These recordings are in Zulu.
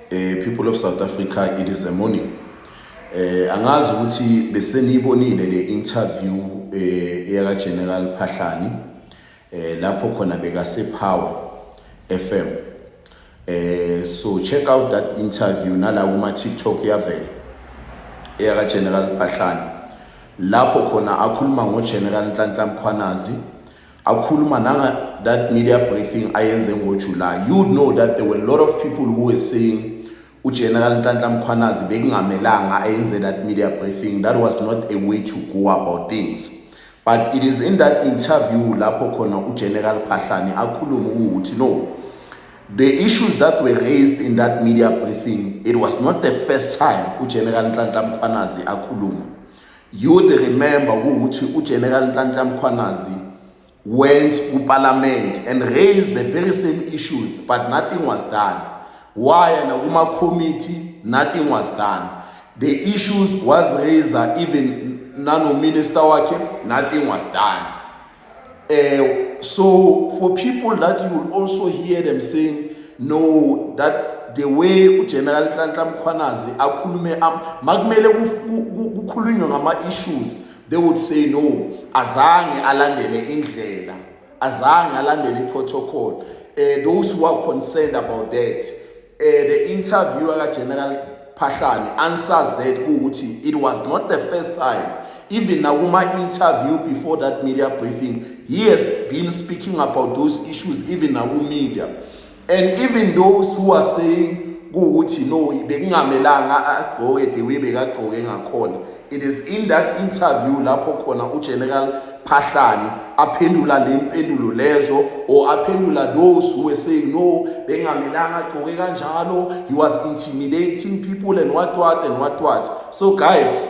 People of South Africa, it is a morning. Angazi ukuthi beseniyibonile le interview yaka General Phahlani lapho khona bekase Power FM. So check out that interview nala kuma TikTok yavela yaka General Phahlani. Lapho khona akhuluma ngo General Nhlanhla Mkhwanazi, akhuluma nanga that media briefing ayenze ngo July. You know that there were a lot of people who were saying General Nhlanhla Mkhwanazi bekungamelanga ayenze that media briefing. That was not a way to go about things. But it is in that interview lapho khona General Phahlani akhuluma ukuthi no, the issues that were raised in that media briefing, it was not the first time General Nhlanhla Mkhwanazi akhuluma. You would remember ukuthi General Nhlanhla Mkhwanazi went to parliament and raised the very same issues, but nothing was done. Why and a committee, nothing was done. The issues was raised, even nano minister wake, nothing was done. So for people that you will also hear them saying, no, that the way General Nhlanhla Mkhwanazi akhulume magmele kukhulunywa ngama issues, they would say no, azange alandele indlela, azange alandele protocol. Those who are concerned about that, the interviewer General Phahlani answers that it was not the first time. Even Naguma interview before that media briefing, he has been speaking about those issues, even Nagu media. And even those who are saying, no, it is in that interview lapho khona General Phahlani aphendula lempendulo lezo, or aphendula those who were saying no, bengamelanga agqoke kanjalo, he was intimidating people and what. So guys,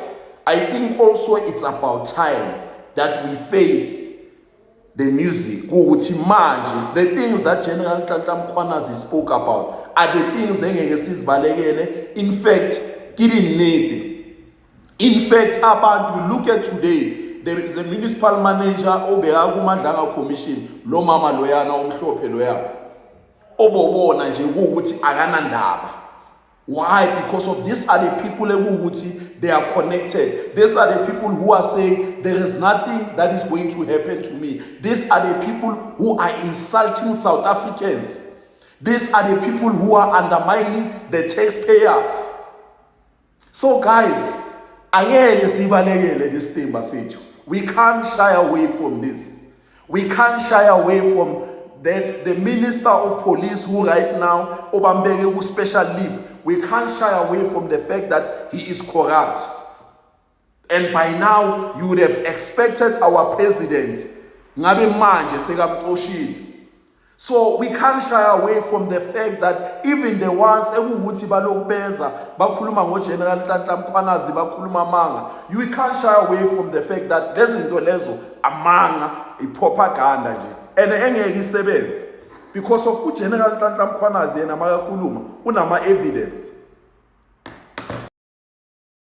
I think also it's about time that we face the music. The things that General Nhlanhla Mkhwanazi spoke about are the things engeke sizibalekele. In fact, abantu, look at today, there is a municipal manager obeka kuMadlanga commission, lo mama loyana omhlophe loya obobona nje ukuthi akana ndaba. Why? Because of these are the people they are connected. These are the people who are saying there is nothing that is going to happen to me. These are the people who are insulting South Africans. These are the people who are undermining the taxpayers. So guys, we can't shy away from this. We can't shy away from that. The Minister of Police, who right now Obambege who special leave, we can't shy away from the fact that he is corrupt. And by now you would have expected our president ngabe manje sekamxoshile. So we can't shy away from the fact that even the ones ekuthi balokubeza bakhuluma ngo General Nhlanhla Mkhwanazi bakhuluma manga, you can't shy away from the fact that lezinto lezo amanga ipropaganda nje and engeke isebenze because of General Nhlanhla Mkhwanazi yena makakhuluma unama evidence.